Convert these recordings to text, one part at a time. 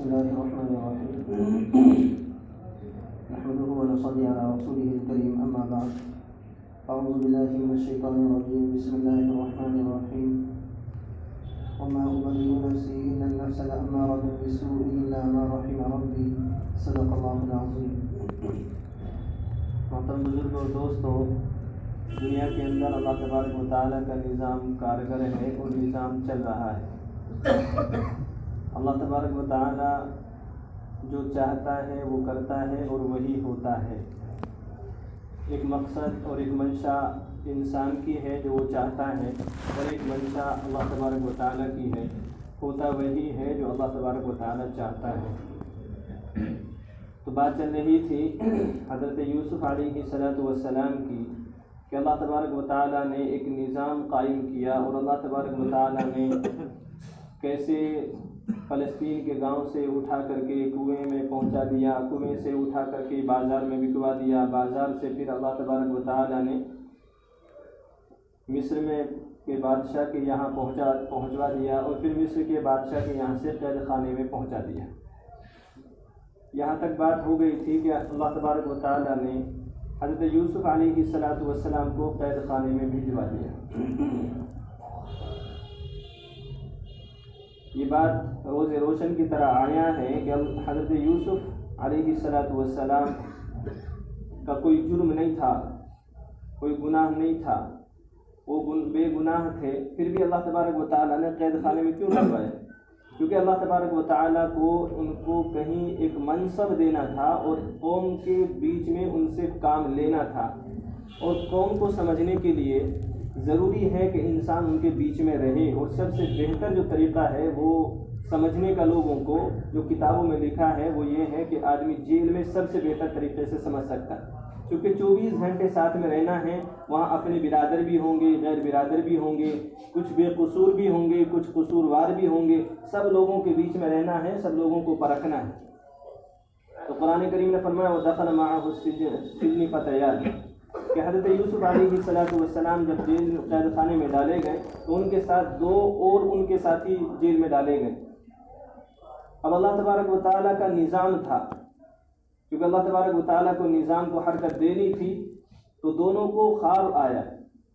الله الرحمن الرحيم نحمده ونصلي على رسوله الكريم أما بعد أعوذ بالله من الشيطان الرجيم بسم الله الرحمن الرحيم وما أبرئ نفسي إن النفس لأمارة بالسوء إلا ما رحم ربي صدق الله العظيم. محترم بزرگوں اور دوستوں، دنیا کے اندر اللہ تبارک و تعالیٰ کا نظام کارگر ہے اور نظام چل رہا ہے. اللہ تبارک و تعالیٰ جو چاہتا ہے وہ کرتا ہے اور وہی ہوتا ہے. ایک مقصد اور ایک منشا انسان کی ہے جو وہ چاہتا ہے، اور ایک منشا اللہ تبارک و تعالیٰ کی ہے، ہوتا وہی ہے جو اللہ تبارک و تعالیٰ چاہتا ہے. تو بات چل رہی تھی حضرت یوسف علیہ السلام کی کہ اللہ تبارک و تعالیٰ نے ایک نظام قائم کیا، اور اللہ تبارک و تعالیٰ نے کیسے فلسطین کے گاؤں سے اٹھا کر کے کنویں میں پہنچا دیا، کنویں سے اٹھا کر کے بازار میں بکوا دیا، بازار سے پھر اللہ تبارک و تعالیٰ نے مصر میں کے بادشاہ کے یہاں پہنچوا دیا، اور پھر مصر کے بادشاہ کے یہاں سے قید خانے میں پہنچا دیا. یہاں تک بات ہو گئی تھی کہ اللہ تبارک و تعالیٰ نے حضرت یوسف علیہ السلام کو قید خانے میں بھجوا دیا. یہ بات روز روشن کی طرح آیا ہے کہ حضرت یوسف علیہ السلام کا کوئی جرم نہیں تھا، کوئی گناہ نہیں تھا، وہ بے گناہ تھے. پھر بھی اللہ تبارک و تعالیٰ نے قید خانے میں کیوں ڈالوایا؟ کیونکہ اللہ تبارک و تعالیٰ کو ان کو کہیں ایک منصب دینا تھا، اور قوم کے بیچ میں ان سے کام لینا تھا. اور قوم کو سمجھنے کے لیے ضروری ہے کہ انسان ان کے بیچ میں رہے، اور سب سے بہتر جو طریقہ ہے وہ سمجھنے کا لوگوں کو جو کتابوں میں لکھا ہے وہ یہ ہے کہ آدمی جیل میں سب سے بہتر طریقے سے سمجھ سکتا ہے. کیونکہ 24 گھنٹے ساتھ میں رہنا ہے، وہاں اپنے برادر بھی ہوں گے، غیر برادر بھی ہوں گے، کچھ بے قصور بھی ہوں گے، کچھ قصوروار بھی ہوں گے. سب لوگوں کے بیچ میں رہنا ہے، سب لوگوں کو پرکھنا ہے. تو قرآن کریم نے فرمایا وَدَخَلَ مَعَهُ السِّجْنَ فَتَيَانِ کہ حضرت یوسف علیہ السلام جب جیل قید خانے میں ڈالے گئے تو ان کے ساتھ 2 اور ان کے ساتھی جیل میں ڈالے گئے. اب اللہ تبارک و تعالیٰ کا نظام تھا، کیونکہ اللہ تبارک و تعالیٰ کو نظام کو حرکت دینی تھی، تو دونوں کو خواب آیا.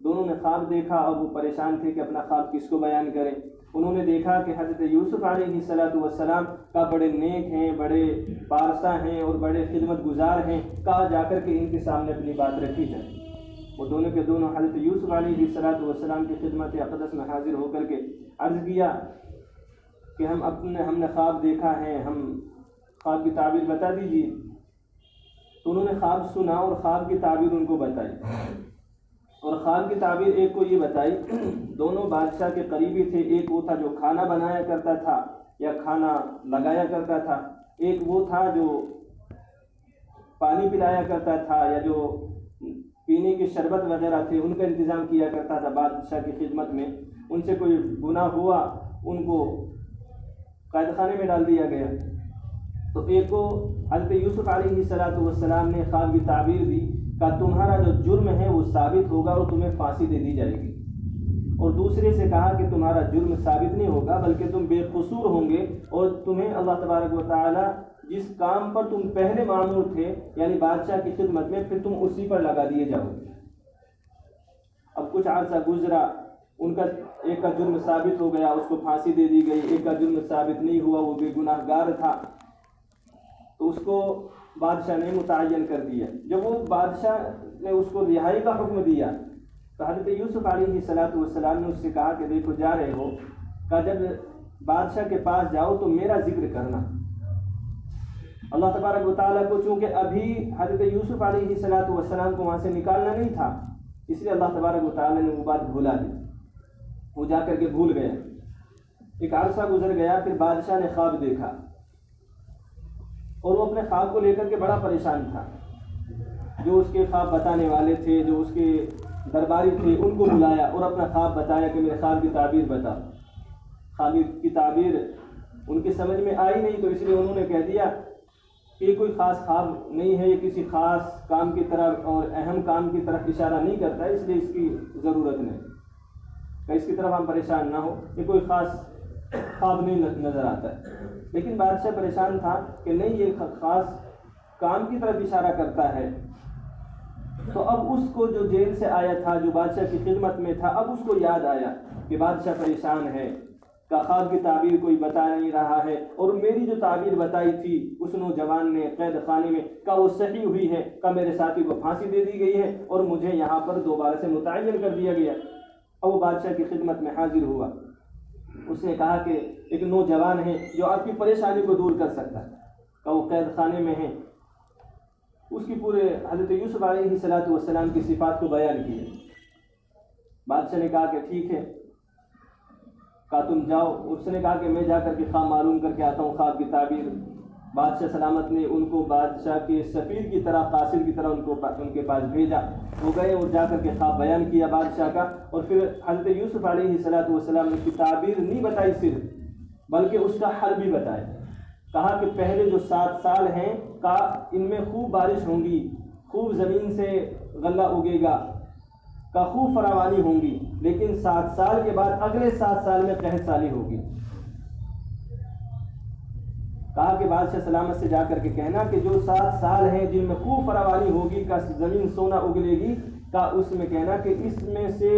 دونوں نے خواب دیکھا، اور وہ پریشان تھے کہ اپنا خواب کس کو بیان کریں. انہوں نے دیکھا کہ حضرت یوسف علیہ السلام کا بڑے نیک ہیں، بڑے پارسا ہیں اور بڑے خدمت گزار ہیں، کہا جا کر کے ان کے سامنے اپنی بات رکھی جائے. وہ دونوں کے دونوں حضرت یوسف علیہ السلام کی خدمت اقدس میں حاضر ہو کر کے عرض کیا کہ ہم نے خواب دیکھا ہے، ہم خواب کی تعبیر بتا دیجیے. تو انہوں نے خواب سنا اور خواب کی تعبیر ان کو بتائی. اور خواب کی تعبیر ایک کو یہ بتائی، دونوں بادشاہ کے قریبی تھے. ایک وہ تھا جو کھانا بنایا کرتا تھا یا کھانا لگایا کرتا تھا، ایک وہ تھا جو پانی پلایا کرتا تھا یا جو پینے کے شربت وغیرہ تھے ان کا انتظام کیا کرتا تھا بادشاہ کی خدمت میں. ان سے کوئی گناہ ہوا، ان کو قید خانے میں ڈال دیا گیا. تو ایک کو حضرت یوسف علیہ السلام نے خواب کی تعبیر دی کہ تمہارا جو جرم ہے وہ ثابت ہوگا اور تمہیں پھانسی دے دی جائے گی. اور دوسرے سے کہا کہ تمہارا جرم ثابت نہیں ہوگا بلکہ تم بے قصور ہوں گے، اور تمہیں اللہ تبارک و تعالیٰ جس کام پر تم پہلے مامور تھے یعنی بادشاہ کی خدمت میں، پھر تم اسی پر لگا دیے جاؤ گے. اب کچھ عرصہ گزرا، ان کا ایک کا جرم ثابت ہو گیا، اس کو پھانسی دے دی گئی. ایک کا جرم ثابت نہیں ہوا، وہ بے گناہ گار تھا، تو اس کو بادشاہ نے متعین کر دیا. جب وہ بادشاہ نے اس کو رہائی کا حکم دیا تو حضرت یوسف علیہ السلام نے اس سے کہا کہ دیکھو جا رہے ہو، کہ جب بادشاہ کے پاس جاؤ تو میرا ذکر کرنا. اللہ تبارک و تعالیٰ کو چونکہ ابھی حضرت یوسف علیہ السلام کو وہاں سے نکالنا نہیں تھا، اس لیے اللہ تبارک و تعالیٰ نے وہ بات بھولا دی. وہ جا کر کے بھول گیا. ایک عرصہ گزر گیا، پھر بادشاہ نے خواب دیکھا، اور وہ اپنے خواب کو لے کر کے بڑا پریشان تھا. جو اس کے خواب بتانے والے تھے، جو اس کے درباری تھے، ان کو بلایا اور اپنا خواب بتایا کہ میرے خواب کی تعبیر بتا. خواب کی تعبیر ان کی سمجھ میں آئی نہیں، تو اس لیے انہوں نے کہہ دیا کہ یہ کوئی خاص خواب نہیں ہے، یہ کسی خاص کام کی طرف اور اہم کام کی طرف اشارہ نہیں کرتا ہے، اس لیے اس کی ضرورت نہیں کہ اس کی طرف ہم پریشان نہ ہو. یہ کوئی خاص خواب نہیں نظر آتا ہے. لیکن بادشاہ پریشان تھا کہ نہیں یہ خاص کام کی طرف اشارہ کرتا ہے. تو اب اس کو جو جیل سے آیا تھا، جو بادشاہ کی خدمت میں تھا، اب اس کو یاد آیا کہ بادشاہ پریشان ہے، کا خواب کی تعبیر کوئی بتا نہیں رہا ہے، اور میری جو تعبیر بتائی تھی اس نوجوان نے قید خانے میں، کا وہ صحیح ہوئی ہے، کا میرے ساتھی کو پھانسی دے دی گئی ہے اور مجھے یہاں پر دوبارہ سے متعین کر دیا گیا. اب وہ بادشاہ کی خدمت میں حاضر ہوا. اس نے کہا کہ ایک نوجوان ہے جو آپ کی پریشانی کو دور کر سکتا ہے، کہ وہ قید خانے میں ہے. اس کی پورے حضرت یوسف علیہ السلام کی صفات کو بیان کیے. بادشاہ نے کہا کہ ٹھیک ہے، کہا تم جاؤ. اس نے کہا کہ میں جا کر کے خواب معلوم کر کے آتا ہوں، خواب کی تعبیر. بادشاہ سلامت نے ان کو بادشاہ کے سفیر کی طرح، قاصد کی طرح ان کے پاس بھیجا. وہ گئے اور جا کر کے خواب بیان کیا بادشاہ کا. اور پھر حضرت یوسف علیہ السلام نے اس کی تعبیر نہیں بتائی صرف، بلکہ اس کا حل بھی بتایا. کہا کہ پہلے جو 7 سال ہیں کا ان میں خوب بارش ہوں گی، خوب زمین سے غلہ اگے گا، کا خوب فراوانی ہوں گی، لیکن 7 سال کے بعد اگلے 7 سال میں قحط سالی ہوگی. کہا کہ بادشاہ سلامت سے جا کر کے کہنا کہ جو 7 سال ہیں جن میں خوب فراوانی ہوگی، کا زمین سونا اگلے گی، کا اس میں کہنا کہ اس میں سے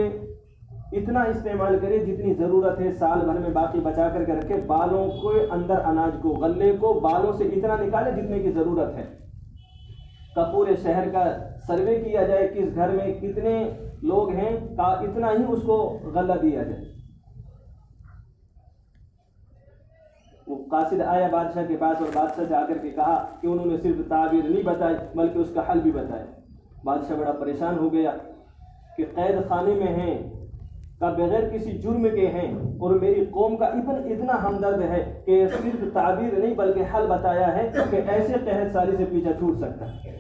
اتنا استعمال کرے جتنی ضرورت ہے، سال بھر میں باقی بچا کر کے رکھے. بالوں کے اندر اناج کو، غلے کو بالوں سے اتنا نکالے جتنے کی ضرورت ہے. کا پورے شہر کا سروے کیا جائے، کس گھر میں کتنے لوگ ہیں، کا اتنا ہی اس کو غلہ دیا جائے. وہ قاصد آیا بادشاہ کے پاس اور بادشاہ سے آ کر کے کہا کہ انہوں نے صرف تعبیر نہیں بتائی بلکہ اس کا حل بھی بتایا. بادشاہ بڑا پریشان ہو گیا کہ قید خانے میں ہیں، کا بغیر کسی جرم کے ہیں، اور میری قوم کا اتنا ہمدرد ہے کہ صرف تعبیر نہیں بلکہ حل بتایا ہے کہ ایسے قحط سالی سے پیچھا چھوٹ سکتا ہے.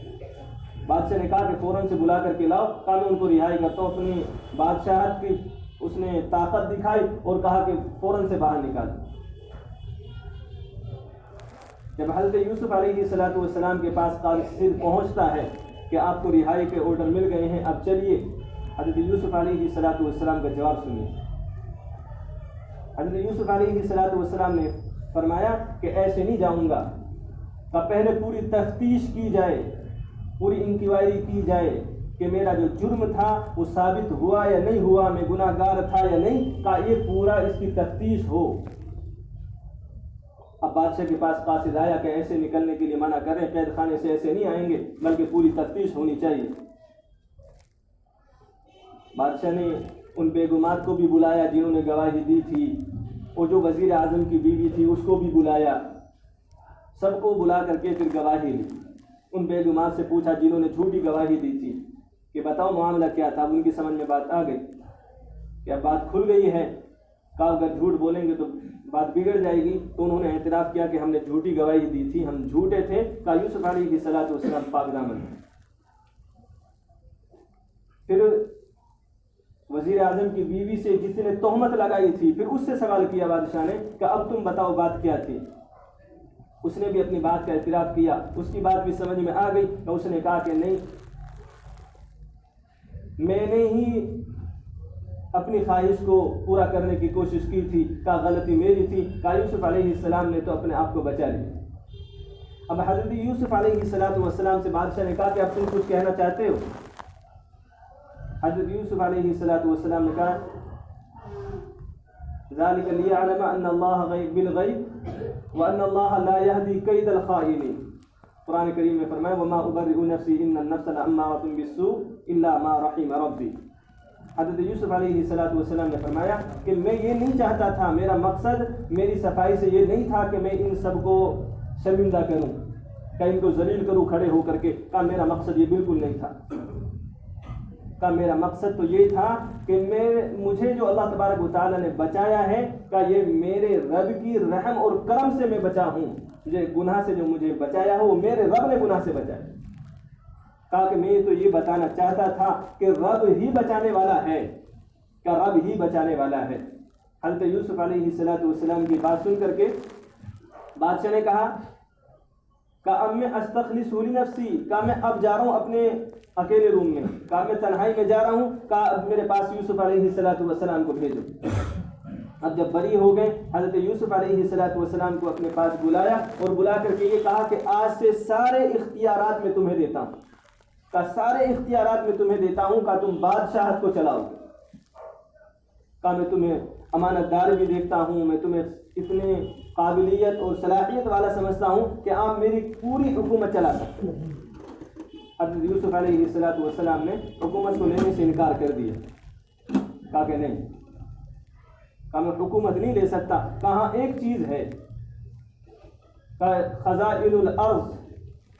بادشاہ نے کہا کہ فوراً سے بلا کر کے لاؤ، کہا میں ان کو رہائی کرتا ہوں. اپنی بادشاہت کی اس نے طاقت دکھائی اور کہا کہ فوراً سے باہر نکال. جب حضرت یوسف علیہ السلام کے پاس قاصد پہنچتا ہے کہ آپ کو رہائی کے آرڈر مل گئے ہیں، اب چلیے، حضرت یوسف علیہ السلام کا جواب سنیے. حضرت یوسف علیہ السلام نے فرمایا کہ ایسے نہیں جاؤں گا، کہ پہلے پوری تفتیش کی جائے، پوری انکوائری کی جائے کہ میرا جو جرم تھا وہ ثابت ہوا یا نہیں ہوا، میں گناہ گار تھا یا نہیں، کہ یہ پورا اس کی تفتیش ہو. اب بادشاہ کے پاس قاصد آیا کہ ایسے نکلنے کے لیے منع کر رہے ہیں، قید خانے سے ایسے نہیں آئیں گے بلکہ پوری تفتیش ہونی چاہیے. بادشاہ نے ان بیگمات کو بھی بلایا جنہوں نے گواہی دی تھی، اور جو وزیر اعظم کی بیوی تھی اس کو بھی بلایا. سب کو بلا کر کے پھر گواہی لی. ان بیگمات سے پوچھا جنہوں نے جھوٹی گواہی دی تھی کہ بتاؤ معاملہ کیا تھا. ان کی سمجھ میں بات آ گئی کہ اب بات کھل گئی ہے، کہ اگر جھوٹ بولیں گے تو بات بگڑ جائے گی. تو انہوں نے اعتراف کیا کہ ہم نے جھوٹی گواہی دی تھی، ہم جھوٹے تھے. کہ یوسف علیہ السلام پاک دامن ہیں. پھر وزیر اعظم کی بیوی سے جس نے تہمت لگائی تھی، پھر اس سے سوال کیا بادشاہ نے کہ اب تم بتاؤ بات کیا تھی. اس نے بھی اپنی بات کا اعتراف کیا. اس کی بات بھی سمجھ میں آ گئی. تو اس نے کہا کہ نہیں، میں نے ہی اپنی خواہش کو پورا کرنے کی کوشش کی تھی، کہ غلطی میری تھی. کہ یوسف علیہ السلام نے تو اپنے آپ کو بچا لیا. اب حضرت یوسف علیہ السلام سے بادشاہ نے کہا کہ اب تم کچھ کہنا چاہتے ہو. حضرت یوسف علیہ السلام نے کہا ذالک لیعلم ان اللہ غیب بالغیب وان اللہ لا یہدی کید الخائنین. قرآن کریم میں فرمایا وما ابرئ نفسی ان النفس لامارۃ بالسوء الا ما رحم ربی. حضرت یوسف علیہ السلام نے فرمایا کہ میں یہ نہیں چاہتا تھا، میرا مقصد میری صفائی سے یہ نہیں تھا کہ میں ان سب کو شرمندہ کروں، کہ ان کو ذلیل کروں کھڑے ہو کر کے. کہ میرا مقصد یہ بالکل نہیں تھا. کا میرا مقصد تو یہ تھا کہ مجھے جو اللہ تبارک و تعالیٰ نے بچایا ہے، کہ یہ میرے رب کی رحم اور کرم سے میں بچا ہوں. مجھے گناہ سے جو مجھے بچایا ہو وہ میرے رب نے گناہ سے بچایا. کہا کہ میں تو یہ بتانا چاہتا تھا کہ رب ہی بچانے والا ہے، کہ رب ہی بچانے والا ہے. حضرت یوسف علیہ السلام کی بات سن کر کے بادشاہ نے کہا کہ اب میں استخلص لنفسی، کہ میں اب جا رہا ہوں اپنے اکیلے روم میں، کہ میں تنہائی میں جا رہا ہوں، کہ اب میرے پاس یوسف علیہ السلام کو بھیجو. اب جب بری ہو گئے حضرت یوسف علیہ السلام کو اپنے پاس بلایا اور بلا کر کے یہ کہا کہ آج سے سارے اختیارات میں تمہیں دیتا ہوں، کہ سارے اختیارات میں تمہیں دیتا ہوں، کہ تم بادشاہت کو چلاؤ، کہ میں تمہیں امانت دار بھی دیکھتا ہوں، میں تمہیں اتنے قابلیت اور صلاحیت والا سمجھتا ہوں کہ آپ میری پوری حکومت چلا سکتے ہیں۔ حضرت یوسف علیہ السلام نے حکومت کو لینے سے انکار کر دیا، کہا کہ نہیں، کہا میں حکومت نہیں لے سکتا۔ کہاں ایک چیز ہے، خزائن الارض